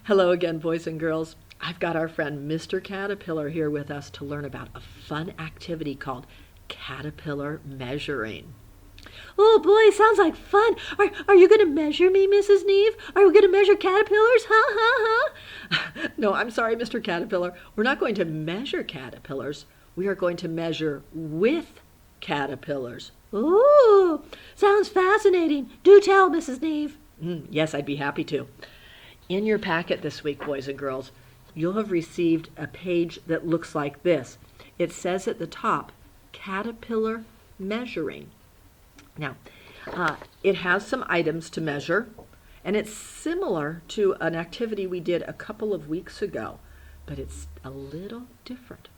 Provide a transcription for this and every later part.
Hello again, boys and girls. I've got our friend Mr. Caterpillar here with us to learn about a fun activity called caterpillar measuring. Oh boy, sounds like fun. Are you going to measure me, Mrs. Neve? Are we going to measure caterpillars? Ha ha ha. No, I'm sorry, Mr. Caterpillar. We're not going to measure caterpillars. We are going to measure with caterpillars. Ooh, sounds fascinating. Do tell, Mrs. Neve. Yes, I'd be happy to. In your packet this week, boys and girls, you'll have received a page that looks like this. It says at the top, Caterpillar Measuring. Now, it has some items to measure, and it's similar to an activity we did a couple of weeks ago, but it's a little different.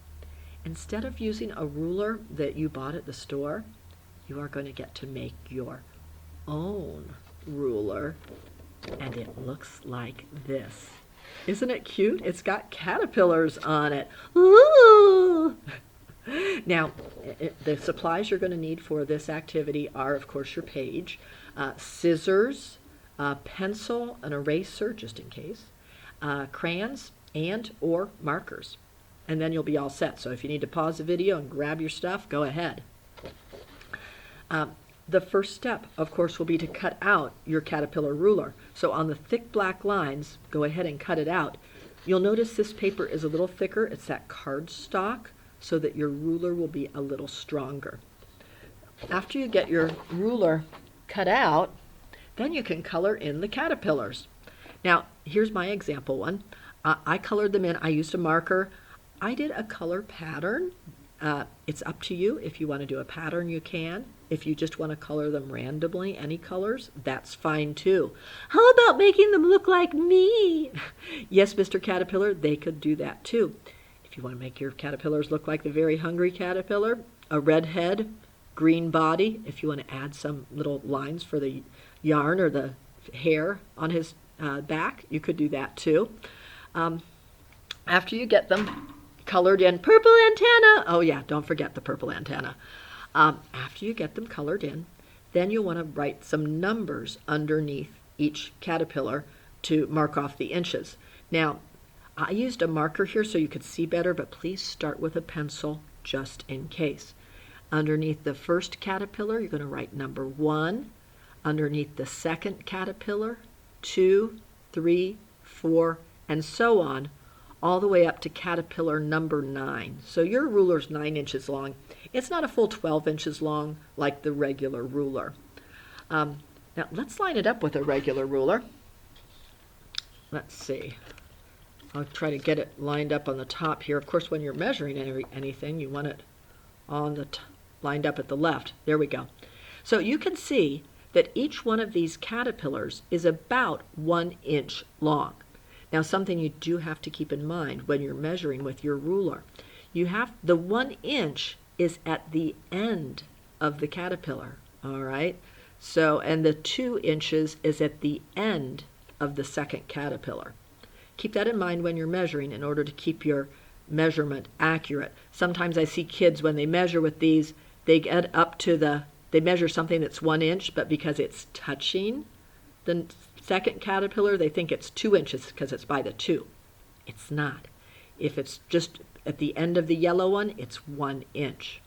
Instead of using a ruler that you bought at the store, you are going to get to make your own ruler, and it looks like this. Isn't it cute? It's got caterpillars on it. Ooh! Now, the supplies you're going to need for this activity are, of course, your page, scissors, pencil, an eraser, just in case, crayons, and or markers. And then you'll be all set. So if you need to pause the video and grab your stuff, go ahead. The first step, of course, will be to cut out your caterpillar ruler. So on the thick black lines, go ahead and cut it out. You'll notice this paper is a little thicker. It's that cardstock, so that your ruler will be a little stronger. After you get your ruler cut out, then you can color in the caterpillars. Now, here's my example one. I colored them in. I used a marker. I did a color pattern. It's up to you. If you want to do a pattern, you can. If you just want to color them randomly, any colors, that's fine too. How about making them look like me? Yes, Mr. Caterpillar, they could do that too. If you want to make your caterpillars look like the Very Hungry Caterpillar, a red head, green body, if you want to add some little lines for the yarn or the hair on his back, you could do that too. After you get them colored in, purple antenna. Oh yeah, don't forget the purple antenna. After you get them colored in, then you'll want to write some numbers underneath each caterpillar to mark off the inches. Now, I used a marker here so you could see better, but please start with a pencil just in case. Underneath the first caterpillar, you're going to write number 1. Underneath the second caterpillar, 2, 3, 4, and so on, all the way up to caterpillar number 9. So your ruler's 9 inches long. It's not a full 12 inches long like the regular ruler. Now let's line it up with a regular ruler. Let's see. I'll try to get it lined up on the top here. Of course, when you're measuring anything, you want it on the lined up at the left. There we go. So you can see that each one of these caterpillars is about 1 inch long. Now, something you do have to keep in mind when you're measuring with your ruler, the 1 inch is at the end of the caterpillar, all right? So, and the 2 inches is at the end of the second caterpillar. Keep that in mind when you're measuring in order to keep your measurement accurate. Sometimes I see kids when they measure with these, they get up to they measure something that's 1 inch, but because it's touching the second caterpillar, they think it's 2 inches because it's by the 2. It's not. If it's just at the end of the yellow one, it's 1 inch.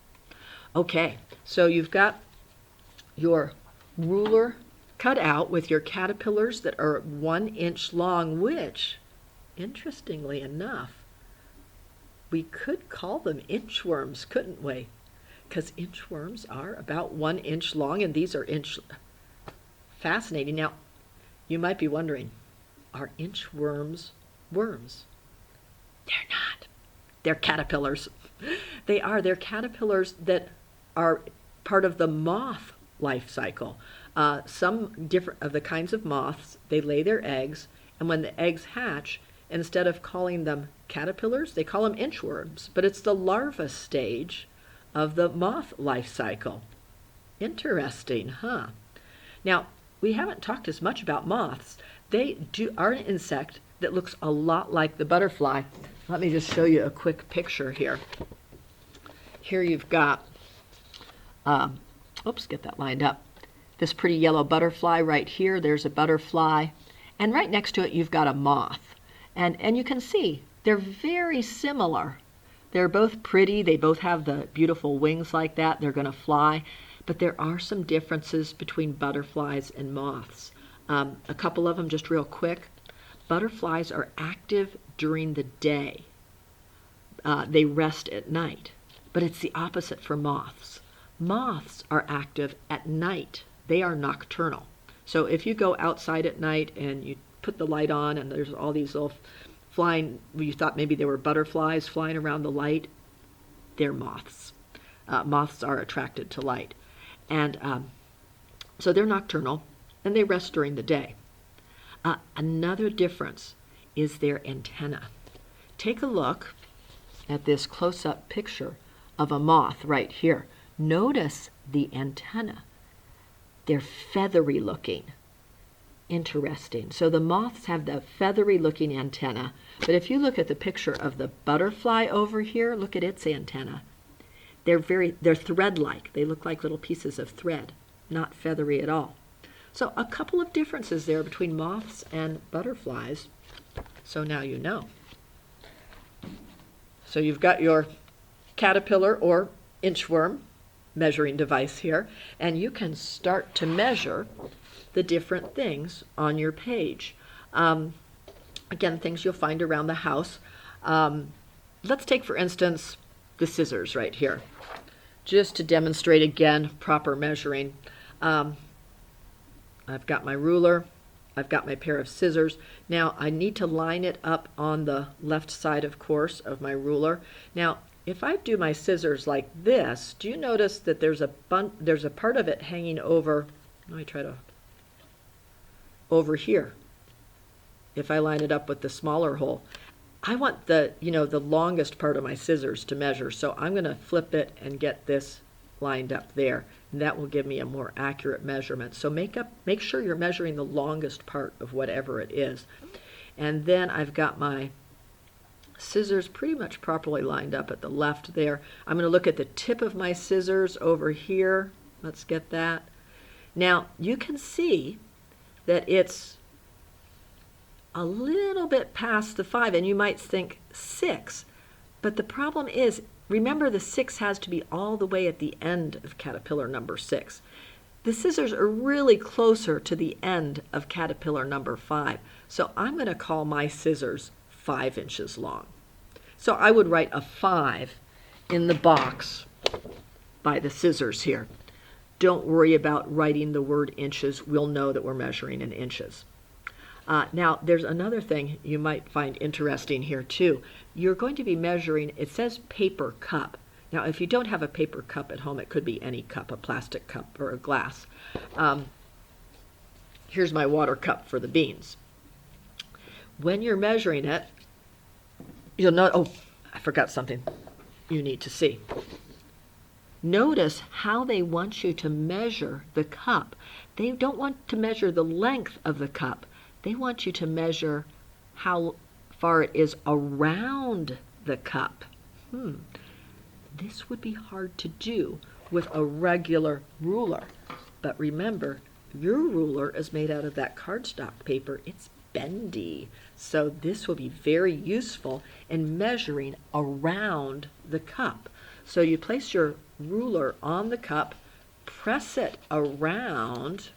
Okay, so you've got your ruler cut out with your caterpillars that are 1 inch long, which, interestingly enough, we could call them inchworms, couldn't we? Because inchworms are about 1 inch long, and these are fascinating. Now, you might be wondering, are inchworms worms? They're not. They're caterpillars. They are. They're caterpillars that are part of the moth life cycle. Some different of the kinds of moths, they lay their eggs, and when the eggs hatch, instead of calling them caterpillars, they call them inchworms. But it's the larva stage of the moth life cycle. Interesting, huh? Now, we haven't talked as much about moths. They are an insect that looks a lot like the butterfly. Let me just show you a quick picture here. Here you've got, get that lined up. This pretty yellow butterfly right here, there's a butterfly. And right next to it, you've got a moth. And you can see they're very similar. They're both pretty. They both have the beautiful wings like that. They're going to fly. But there are some differences between butterflies and moths. A couple of them just real quick. Butterflies are active during the day. They rest at night. But it's the opposite for moths. Moths are active at night. They are nocturnal. So if you go outside at night and you put the light on and there's all these little flying, you thought maybe they were butterflies flying around the light, they're moths. Moths are attracted to light. And so they're nocturnal and they rest during the day. Another difference is their antenna. Take a look at this close-up picture of a moth right here. Notice the antenna. They're feathery looking. Interesting. So the moths have the feathery looking antenna, but if you look at the picture of the butterfly over here, look at its antenna. They're thread-like. They look like little pieces of thread, not feathery at all. So a couple of differences there between moths and butterflies. So now you know. So you've got your caterpillar or inchworm measuring device here, and you can start to measure the different things on your page. Again, things you'll find around the house. Let's take, for instance, the scissors right here, just to demonstrate again proper measuring. I've got my ruler, I've got my pair of scissors. Now I need to line it up on the left side, of course, of my ruler. Now if I do my scissors like this, do you notice that there's a part of it hanging over, let me try to, over here. If I line it up with the smaller hole, I want the longest part of my scissors to measure, so I'm going to flip it and get this lined up there, and that will give me a more accurate measurement. So make sure you're measuring the longest part of whatever it is. And then I've got my scissors pretty much properly lined up at the left there. I'm going to look at the tip of my scissors over here. Let's get that. Now you can see that it's a little bit past the 5, and you might think 6, but the problem is, remember, the 6 has to be all the way at the end of caterpillar number 6. The scissors are really closer to the end of caterpillar number 5, so I'm going to call my scissors 5 inches long. So I would write a 5 in the box by the scissors here. Don't worry about writing the word inches. We'll know that we're measuring in inches. Now, there's another thing you might find interesting here too. You're going to be measuring, it says paper cup. Now, if you don't have a paper cup at home, it could be any cup, a plastic cup or a glass. Here's my water cup for the beans. When you're measuring it, you'll know, oh, I forgot something you need to see. Notice how they want you to measure the cup. They don't want to measure the length of the cup. They want you to measure how far it is around the cup. This would be hard to do with a regular ruler. But remember, your ruler is made out of that cardstock paper. It's bendy. So this will be very useful in measuring around the cup. So you place your ruler on the cup, press it around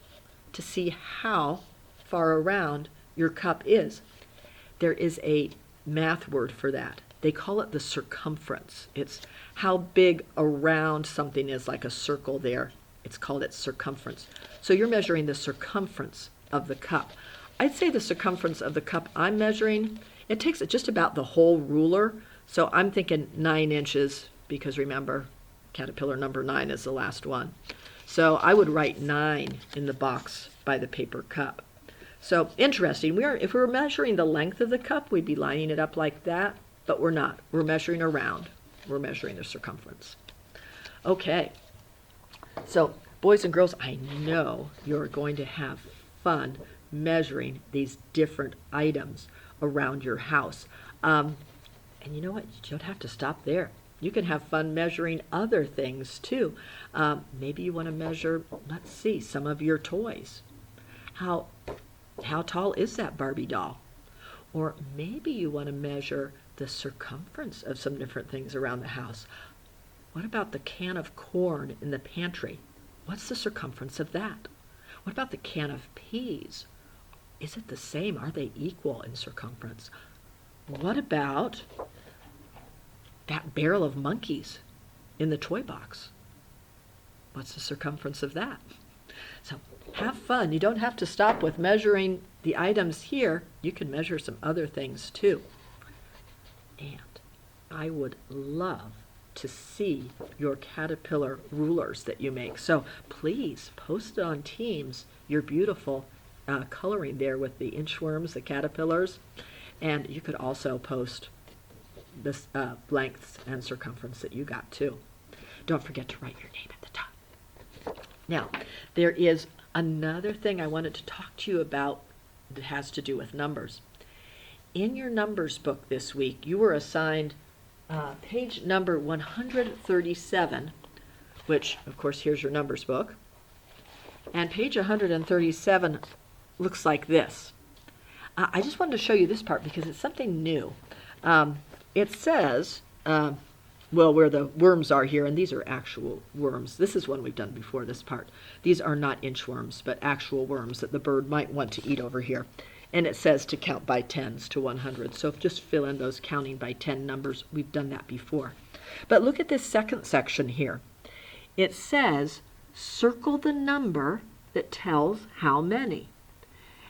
to see how far around your cup is. There is a math word for that. They call it the circumference. It's how big around something is, like a circle there. It's called its circumference. So you're measuring the circumference of the cup. I'd say the circumference of the cup I'm measuring, it takes just about the whole ruler. So I'm thinking 9 inches, because remember, caterpillar number 9 is the last one. So I would write 9 in the box by the paper cup. So interesting, if we were measuring the length of the cup, we'd be lining it up like that, but we're not. We're measuring around. We're measuring the circumference. Okay, so boys and girls, I know you're going to have fun measuring these different items around your house. And you know what? You don't have to stop there. You can have fun measuring other things too. Maybe you want to measure, let's see, some of your toys. How tall is that Barbie doll? Or maybe you want to measure the circumference of some different things around the house. What about the can of corn in the pantry? What's the circumference of that? What about the can of peas? Is it the same? Are they equal in circumference? What about that barrel of monkeys in the toy box? What's the circumference of that? So have fun. You don't have to stop with measuring the items here. You can measure some other things too. And I would love to see your caterpillar rulers that you make. So please post it on Teams, your beautiful coloring there with the inchworms, the caterpillars, and you could also post the lengths and circumference that you got too. Don't forget to write your name at the top. Now, there is another thing I wanted to talk to you about that has to do with numbers. In your numbers book this week, you were assigned page number 137, which, of course, here's your numbers book. And page 137 looks like this. I just wanted to show you this part because it's something new. It says, well, where the worms are here, and these are actual worms. This is one we've done before, this part. These are not inchworms, but actual worms that the bird might want to eat over here. And it says to count by tens to 100. So just fill in those counting by 10 numbers. We've done that before. But look at this second section here. It says, circle the number that tells how many.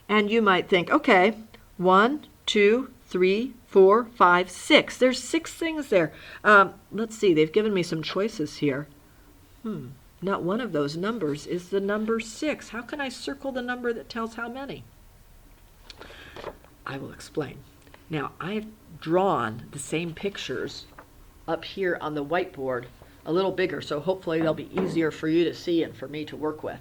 And you might think, okay, 1, 2, 3, 4, 5, 6. There's 6 things there. Let's see, they've given me some choices here. Not one of those numbers is the number 6. How can I circle the number that tells how many? I will explain. Now, I've drawn the same pictures up here on the whiteboard a little bigger, so hopefully they'll be easier for you to see and for me to work with.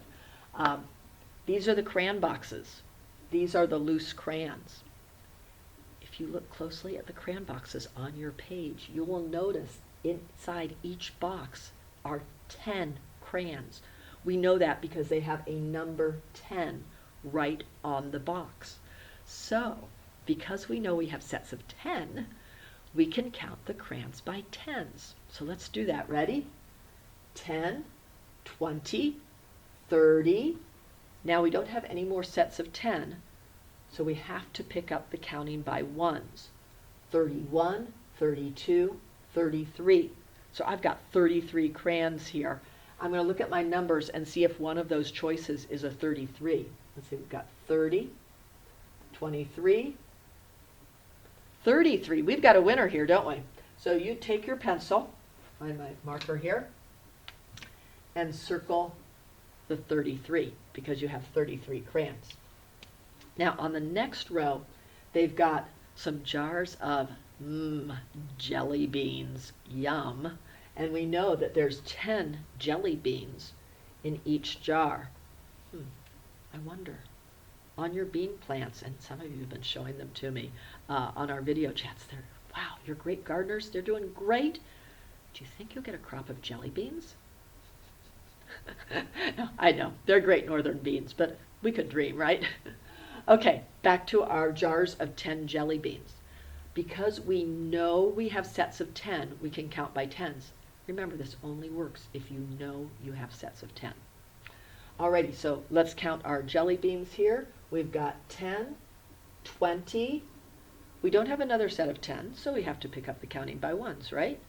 These are the crayon boxes. These are the loose crayons. If you look closely at the crayon boxes on your page, you will notice inside each box are 10 crayons. We know that because they have a number 10 right on the box. So, because we know we have sets of 10, we can count the crayons by tens. So let's do that. Ready? 10, 20, 30. Now we don't have any more sets of 10, so we have to pick up the counting by ones. 31, 32, 33. So I've got 33 crayons here. I'm going to look at my numbers and see if one of those choices is a 33. Let's see, we've got 30, 23, 33. We've got a winner here, don't we? So you take your pencil, find my marker here, and circle the 33 because you have 33 crayons. Now on the next row, they've got some jars of jelly beans. Yum. And we know that there's 10 jelly beans in each jar. I wonder. On your bean plants, and some of you have been showing them to me on our video chats, wow, you're great gardeners, they're doing great. Do you think you'll get a crop of jelly beans? I know, they're great northern beans, but we could dream, right? Okay, back to our jars of 10 jelly beans. Because we know we have sets of 10, we can count by tens. Remember, this only works if you know you have sets of 10. Alrighty, so let's count our jelly beans here. We've got 10, 20. We don't have another set of 10, so we have to pick up the counting by ones, right?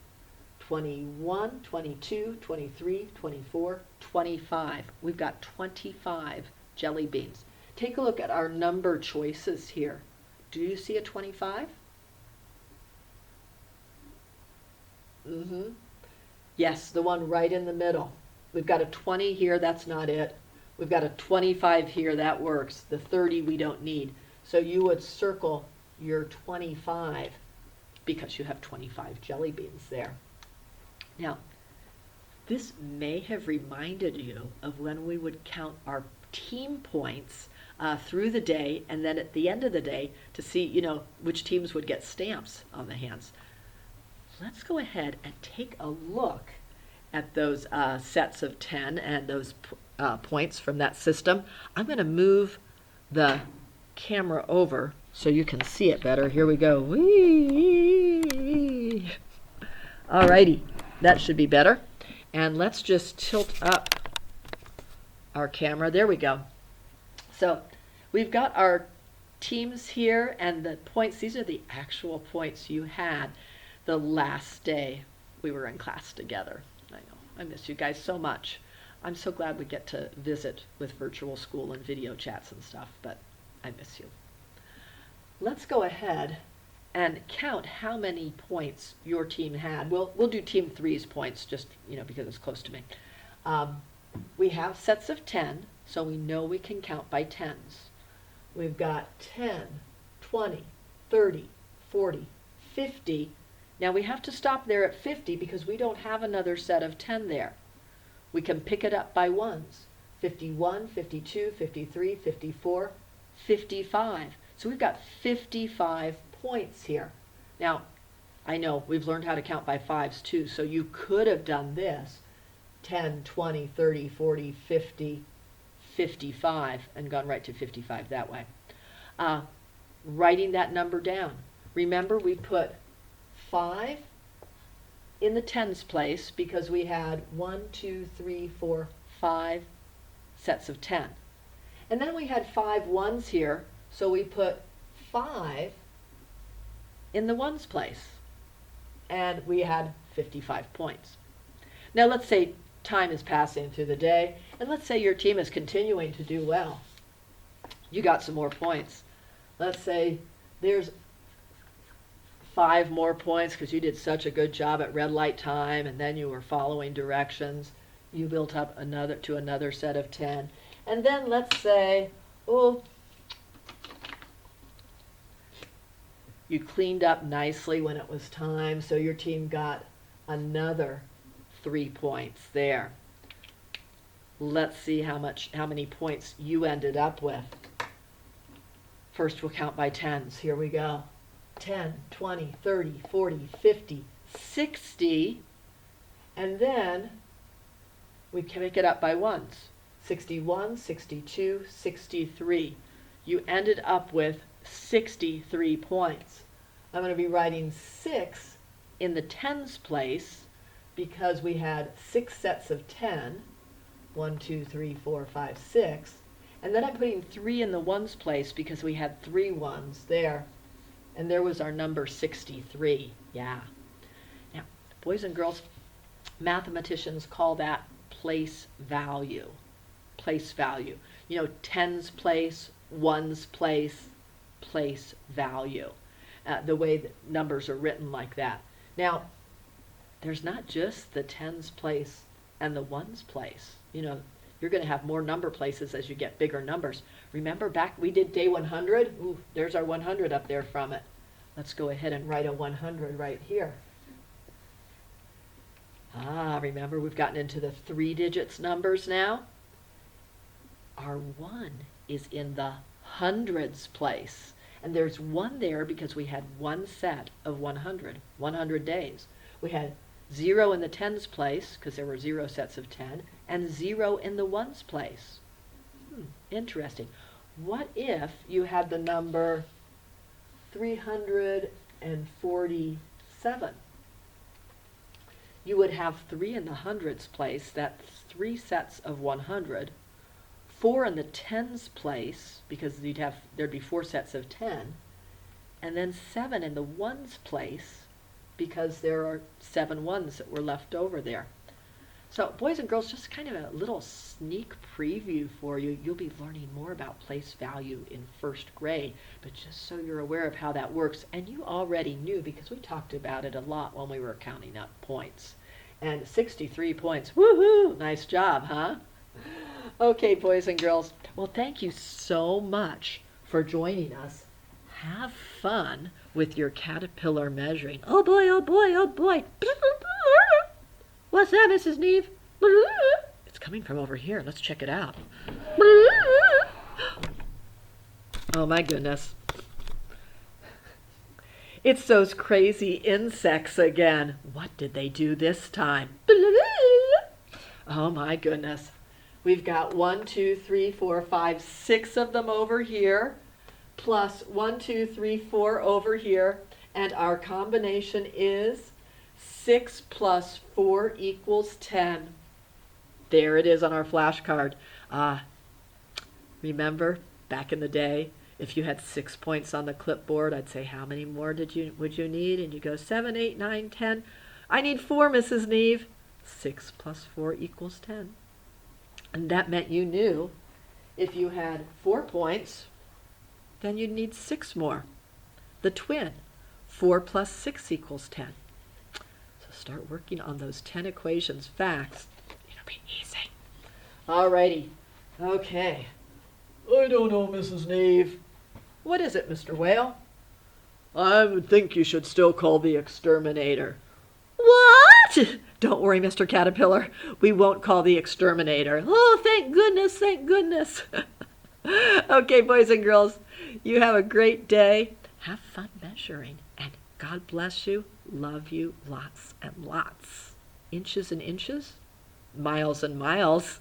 21, 22, 23, 24, 25. We've got 25 jelly beans. Take a look at our number choices here. Do you see a 25? Yes, the one right in the middle. We've got a 20 here, that's not it. We've got a 25 here, that works. The 30 we don't need. So you would circle your 25 because you have 25 jelly beans there. Now, this may have reminded you of when we would count our team points through the day, and then at the end of the day to see, which teams would get stamps on the hands. Let's go ahead and take a look at those sets of 10 and those points from that system. I'm going to move the camera over so you can see it better. Here we go. Whee! Alrighty, that should be better. And let's just tilt up our camera. There we go. So we've got our teams here and the points. These are the actual points you had the last day we were in class together. I know, I miss you guys so much. I'm so glad we get to visit with virtual school and video chats and stuff, but I miss you. Let's go ahead and count how many points your team had. We'll do team 3's points just, because it's close to me. We have sets of 10, so we know we can count by tens. We've got 10, 20, 30, 40, 50. Now we have to stop there at 50 because we don't have another set of 10 there. We can pick it up by ones. 51, 52, 53, 54, 55. So we've got 55 points here. Now, I know we've learned how to count by fives too, so you could have done this, 10, 20, 30, 40, 50, 55, and gone right to 55 that way. Writing that number down. Remember, we put 5 in the tens place because we had 1, 2, 3, 4, 5 sets of 10. And then we had 5 ones here, so we put 5 in the ones place. And we had 55 points. Now let's say time is passing through the day, and let's say your team is continuing to do well. You got some more points. Let's say there's 5 more points because you did such a good job at red light time, and then you were following directions. You built up another set of 10. And then let's say, you cleaned up nicely when it was time, so your team got another 3 points there. Let's see how many points you ended up with. First, we'll count by tens. Here we go. 10, 20, 30, 40, 50, 60, and then we can make it up by ones. 61, 62, 63. You ended up with 63 points. I'm going to be writing 6 in the tens place because we had 6 sets of 10. 1, 2, 3, 4, 5, 6. And then I'm putting 3 in the ones place because we had 3 ones there. And there was our number 63. Yeah. Now, boys and girls, mathematicians call that place value. Place value. Tens place, ones place, place value. The way that numbers are written like that. Now, there's not just the tens place and the ones place. You're going to have more number places as you get bigger numbers. Remember back we did day 100? Ooh, there's our 100 up there from it. Let's go ahead and write a 100 right here. Remember we've gotten into the 3 digits numbers now? Our 1 is in the hundreds place. And there's 1 there because we had 1 set of 100 days. We had 0 in the tens place because there were 0 sets of 10, and 0 in the ones place. Interesting. What if you had the number 347? You would have 3 in the hundreds place, that's 3 sets of 100, 4 in the tens place because there'd be 4 sets of 10, and then 7 in the ones place because there are 7 ones that were left over there. So boys and girls, just kind of a little sneak preview for you. You'll be learning more about place value in first grade, but just so you're aware of how that works, and you already knew because we talked about it a lot when we were counting up points. And 63 points, woohoo, nice job, huh? Okay, boys and girls, well, thank you so much for joining us. Have fun with your caterpillar measuring. Oh boy, oh boy, oh boy. What's that, Mrs. Neve? It's coming from over here. Let's check it out. Oh my goodness. It's those crazy insects again. What did they do this time? Oh my goodness. We've got 1, 2, 3, 4, 5, 6 of them over here. plus 1, 2, 3, 4 over here, and our combination is 6 plus 4 equals 10. There it is on our flashcard. Remember, back in the day, if you had 6 points on the clipboard, I'd say, how many more would you need? And you go 7, 8, 9, 10. I need 4, Mrs. Neve. 6 plus 4 equals 10. And that meant you knew if you had 4 points, then you'd need 6 more. The twin, 4 plus 6 equals 10. So start working on those 10 equations fast. It'll be easy. Alrighty. Okay. I don't know, Mrs. Neve. What is it, Mr. Whale? I would think you should still call the exterminator. What? Don't worry, Mr. Caterpillar. We won't call the exterminator. Oh, thank goodness, thank goodness. Okay, boys and girls, you have a great day. Have fun measuring, and God bless you. Love you lots and lots. Inches and inches, miles and miles.